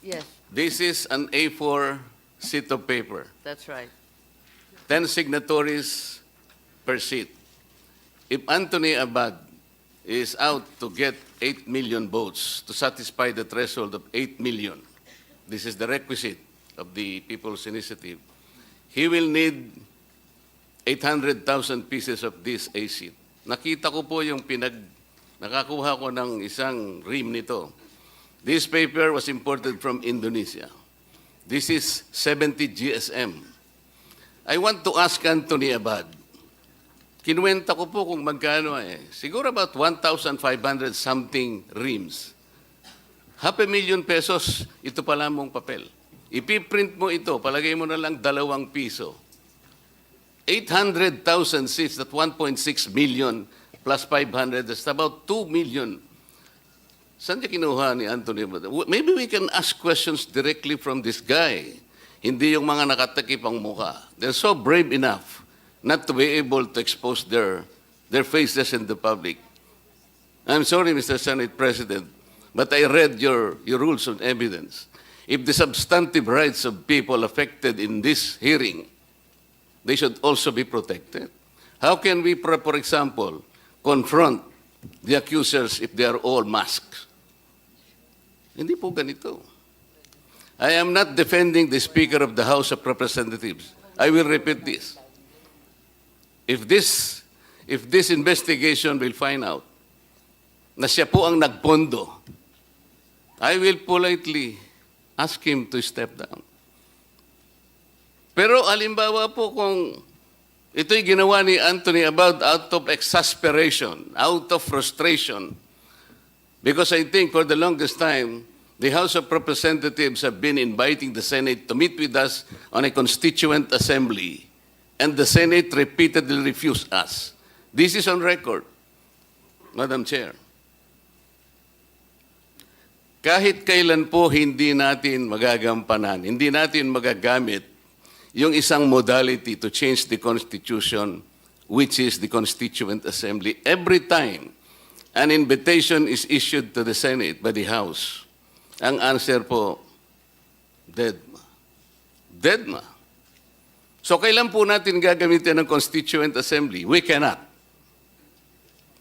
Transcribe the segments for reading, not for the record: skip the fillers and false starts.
Yes, This is an A4 sheet of paper. that's right. 10 signatories per sheet. If Anthony Abad is out to get 8 million votes to satisfy the threshold of 8 million, this is the requisite of the People's Initiative, he will need 800,000 pieces of this A sheet. Nakita ko po yung nakakuha ko ng isang ream nito. This paper was imported from Indonesia. This is 70 GSM. I want to ask Anthony Abad. Kinuwenta ko po kung magkano Siguro about 1,500 something reams. ₱500,000 pesos, ito pala mong papel. Ipiprint mo ito, palagay mo na lang ₱2. 800,000 seats, that 1.6 million plus 500, that's about 2 million. Saan niya kinuha ni Anthony? Maybe we can ask questions directly from this guy. Hindi yung mga nakatakip ang mukha. They're so brave enough not to be able to expose their faces in the public. I'm sorry, Mr. Senate President, but I read your rules of evidence. If the substantive rights of people affected in this hearing, they should also be protected. How can we, for example, confront the accusers if they are all masked? Hindi po ganito. I am not defending the Speaker of the House of Representatives. I will repeat this. If this investigation will find out na siya po ang nagpondo, I will politely ask him to step down. Pero alimbawa po kung ito'y ginawa ni Anthony Abad out of exasperation, out of frustration, because I think for the longest time, the House of Representatives have been inviting the Senate to meet with us on a Constituent Assembly, and the Senate repeatedly refused us. This is on record, Madam Chair. Kahit kailan po hindi natin magagampanan, hindi natin magagamit yung isang modality to change the Constitution, which is the Constituent Assembly. Every time an invitation is issued to the Senate by the House, ang answer po, dead ma. Dead ma. So kailan po natin gagamitin ang Constituent Assembly? We cannot.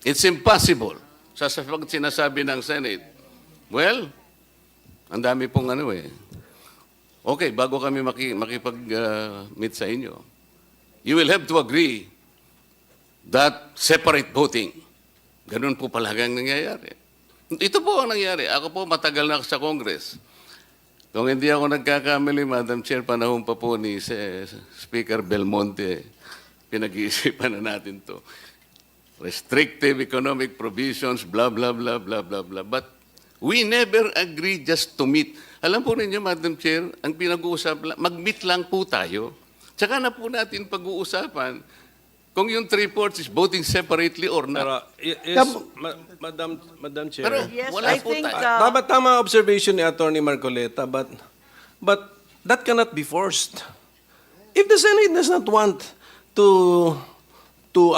It's impossible. Sa sinasabi ng Senate, well, ang dami pong Okay, bago kami makipag-meet sa inyo, you will have to agree that separate voting. Ganun po palagang nangyayari. Ito po ang nangyari. Ako po matagal na sa Congress. Kung hindi ako nagkakamali, Madam Chair, panahon pa po ni Speaker Belmonte, pinag-iisipan na natin to. Restrictive economic provisions, blah, blah, blah, blah, blah, blah. But we never agree just to meet. Alam po ninyo, Madam Chair, ang pinag-uusapan, mag-meet lang po tayo. Tsaka na po natin pag-uusapan kung yung 3/4 is voting separately or not. Pero, yes, Madam Chair. Pero Yes, wala I po think, tayo. Tama observation ni Attorney Marcoleta, but that cannot be forced. If the Senate does not want to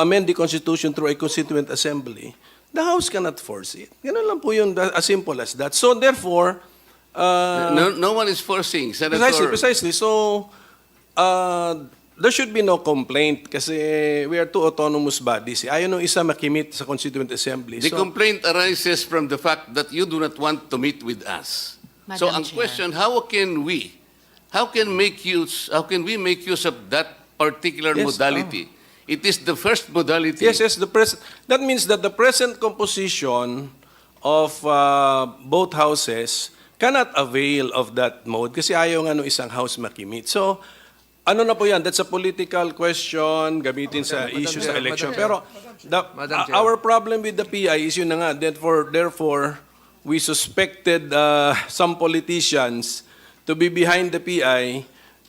amend the Constitution through a Constituent Assembly, the House cannot force it. Ganun lang po yun, as simple as that. So therefore, No one is forcing, Senator. precisely. So, there should be no complaint kasi we are two autonomous bodies. Ayaw nung isa makimit sa Constituent Assembly. The complaint arises from the fact that you do not want to meet with us. So Madam ang Chair. question, how can we make use of that particular Yes, modality? It is the first modality. Yes, that means that the present composition of both houses cannot avail of that mode kasi ayaw nga nung isang house makimit. So, ano na po yan? That's a political question, gamitin sa issues sa election. Pero our problem with the PI is yun na nga. Therefore, we suspected some politicians to be behind the PI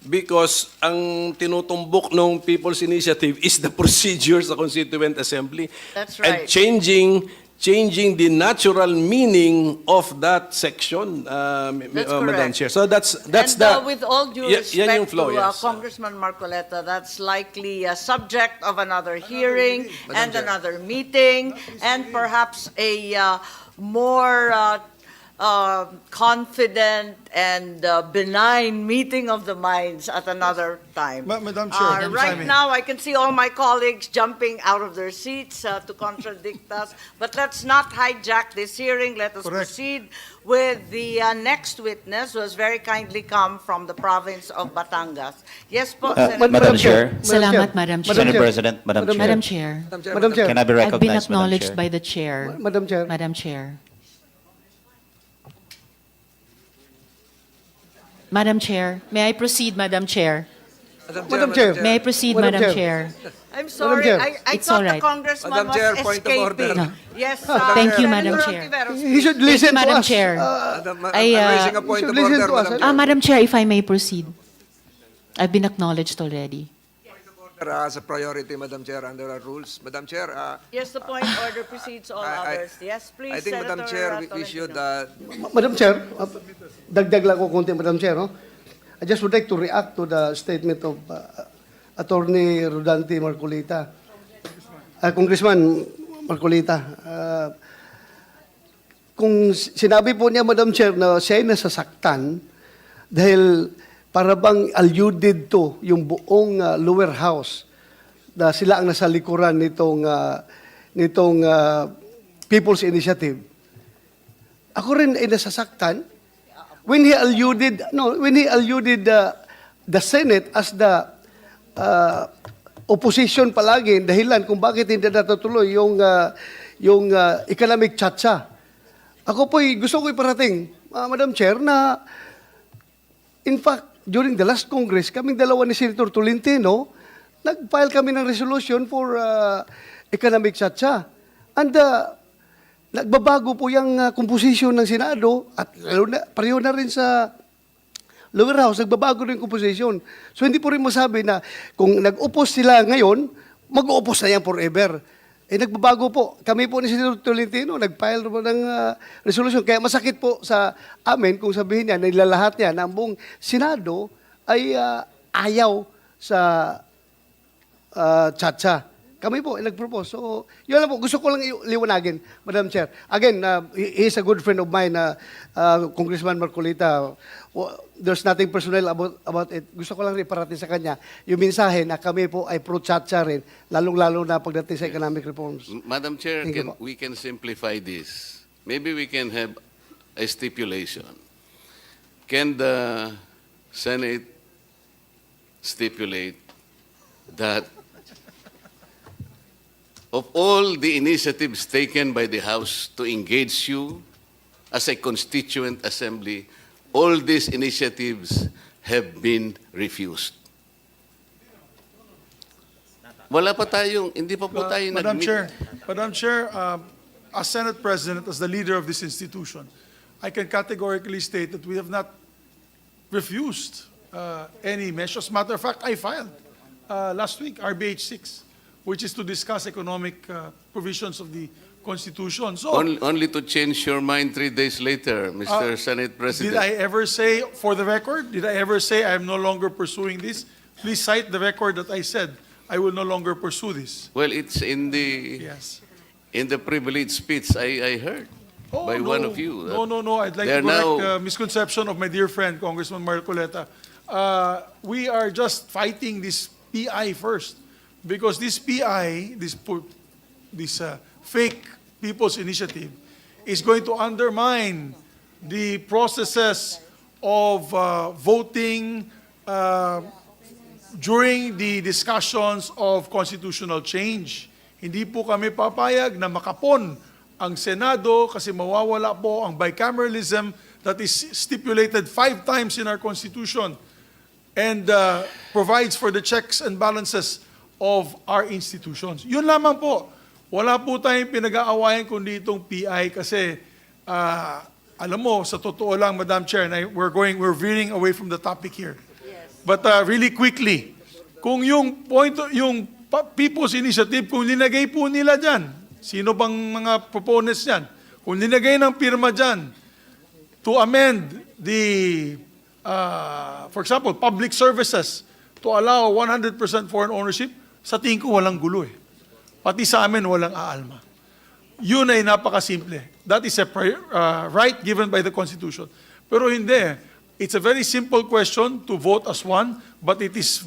because ang tinutumbok ng People's Initiative is the procedure sa Constituent Assembly. That's And right. changing the natural meaning of that section, That's Madam correct. Chair. So that's and with all due yan respect yung flow, to yes. Congressman Marcoleta, that's likely a subject of another hearing and another meeting, and perhaps a more confident and benign meeting of the minds at another time. Madam Chair, if I Right may. now, I can see all my colleagues jumping out of their seats to contradict us, but let's not hijack this hearing. Let us Correct. proceed with the next witness, who has very kindly come from the province of Batangas. Yes po, Senator. Madam Chair. Salamat, Madam Chair. Senate President, Madam Chair. Madam Chair, Madam Chair. Can I be I've been recognized, Madam acknowledged Chair? by the Chair. Madam Chair. Madam Chair. Madam Chair, may I proceed, Madam Chair? Madam Chair. May I proceed, Madam Madam Chair. Chair? I'm sorry, Chair. I It's thought all the right. congressman Madam was Chair, point of order. escaping. No. Yes, Thank you, Madam Senator Chair. Ontiveros, He should Thank listen you, to Madam us. Chair. I'm I, raising a point should of listen order, to us, Madam Chair. Madam Chair, if I may proceed. I've been acknowledged already. As a priority, Madam Chair, under our rules. Madam Chair, Yes, the point order precedes all others. Yes, please, I think, Senator Madam Chair, we should, Tolentino. Madam Chair, dagdag lang ko konti, Madam Chair. No? I just would like to react to the statement of Attorney Rodante Marcoleta. Congressman Marcoleta. Kung sinabi po niya, Madam Chair, na siya ay nasasaktan dahil para bang alluded to yung buong lower house na sila ang nasa likuran nitong People's Initiative. Ako rin ay nasasaktan when he alluded the Senate as the opposition palagi, dahilan kung bakit hindi natutuloy yung economic chacha. Ako po'y gusto ko iparating, Madam Chair, na in fact, during the last Congress, kaming dalawa ni Senator Tolentino, nag-file kami ng resolution for economic chacha. And nagbabago po yung composition ng Senado at pareho na rin sa lower house, nagbabago rin yung composition. So hindi po rin masabi na kung nag-upos sila ngayon, mag-uupos na yan forever. Nagbabago po. Kami po ni Senator Tolentino, nag-file po ng resolution. Kaya masakit po sa amin kung sabihin niya, nilalahat niya na ang buong Senado ay ayaw sa chacha. Kami po ay nag-propose. So, yun lang po. Gusto ko lang liwanagin, Madam Chair. Again, he is a good friend of mine, Congressman Marcoleta. There's nothing personal about it. Gusto ko lang iparating sa kanya yung mensahe na kami po ay pro-chacha rin, lalong-lalo na pagdating sa economic reforms. Madam Chair, Thank you po. we can simplify this. Maybe we can have a stipulation. Can the Senate stipulate that of all the initiatives taken by the House to engage you as a constituent assembly, all these initiatives have been refused? Wala pa tayong, hindi pa po tayo Madam nag-meet. Madam Chair, as Senate President, as the leader of this institution, I can categorically state that we have not refused any measures. As a matter of fact, I filed last week RBH 6, which is to discuss economic provisions of the Constitution. So, Only to change your mind 3 days later, Mr. Senate President. did I ever say, for the record, did I ever say I am no longer pursuing this? Please cite the record that I said I will no longer pursue this. Well, it's in the Yes. privileged speech I heard by no. one of you. No. I'd like They're to correct now- misconception of my dear friend, Congressman Marcoleta. We are just fighting this PI first. Because this PI, this fake People's Initiative, is going to undermine the processes of voting during the discussions of constitutional change. Hindi po kami papayag na makapon ang Senado kasi mawawala po ang bicameralism that is stipulated 5 times in our Constitution and provides for the checks and balances of our institutions. Yun lamang po. Wala po tayong pinag-aawayan kundi itong PI kasi alam mo, sa totoo lang, Madam Chair, we're veering away from the topic here. But really quickly, kung yung People's Initiative, kung linagay po nila dyan, sino bang mga proponents dyan? Kung linagay ng pirma dyan to amend the, for example, public services to allow 100% foreign ownership, sa tingin ko walang gulo eh. Pati sa amin walang aalma. Yun ay napakasimple. that is a right given by the Constitution. Pero hindi. It's a very simple question to vote as one, but it is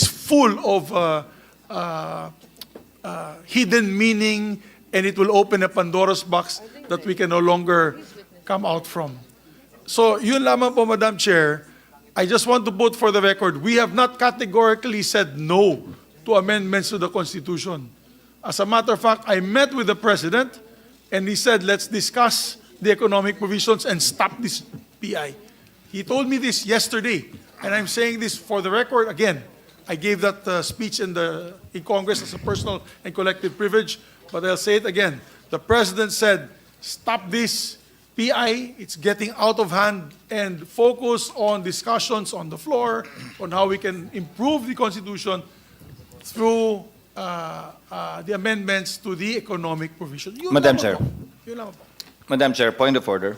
full of hidden meaning, and it will open a Pandora's box that we can no longer come out from. So, yun lamang po, Madam Chair. I just want to put for the record, we have not categorically said no to amendments to the Constitution. As a matter of fact, I met with the President, and he said, let's discuss the economic provisions and stop this PI. He told me this yesterday, and I'm saying this for the record again. I gave that speech in Congress as a personal and collective privilege, but I'll say it again. The President said, stop this PI, it's getting out of hand, and focus on discussions on the floor on how we can improve the Constitution through the amendments to the economic provision. Yun Madam lamang Chair. po. Yun lamang po. Madam Chair, point of order.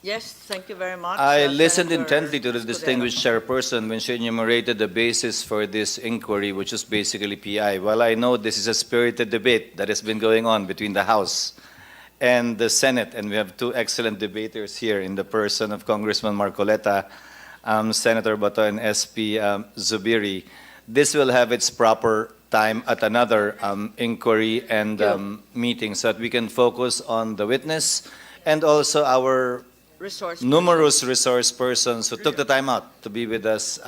Yes, thank you very much. I listened Senator intently to the Escudero. distinguished chairperson when she enumerated the basis for this inquiry, which is basically PI. While I know this is a spirited debate that has been going on between the House and the Senate, and we have two excellent debaters here in the person of Congressman Marcoleta, Senator Bato, and SP Zubiri, this will have its proper time at another inquiry and meeting so that we can focus on the witness and also our numerous resource persons who took the time out to be with us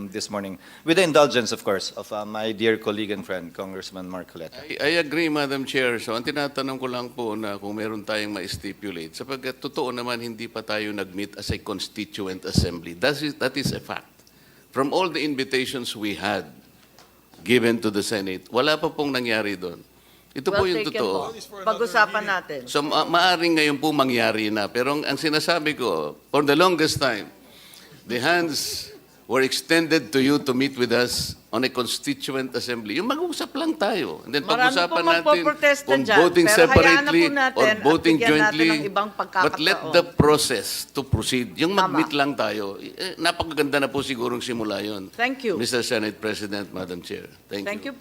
this morning, with the indulgence, of course, of my dear colleague and friend, Congressman Marcoleta. I agree, Madam Chair. So, ang tinatanong ko lang po na kung meron tayong ma-stipulate, sapagkat totoo naman hindi pa tayo nag-meet as a Constituent Assembly. That is a fact. From all the invitations we had given to the Senate, wala pa pong nangyari doon. Ito po yung taken totoo. po. Pag-usapan natin. So, maaring ngayon po mangyari na. Pero ang sinasabi ko, for the longest time, the hands were extended to you to meet with us on a Constituent Assembly. Yung mag-usap lang tayo. And then Marami pag-usapan pong natin magpoprotesta kung dyan, voting pero hayaan na separately po natin or at voting bigyan natin jointly. ng ibang But let pagkakataon. the process to proceed. Yung Tama. mag-meet lang tayo, napakaganda na po sigurong simula yun. Thank you. Mr. Senate President, Madam Chair. Thank you. Thank you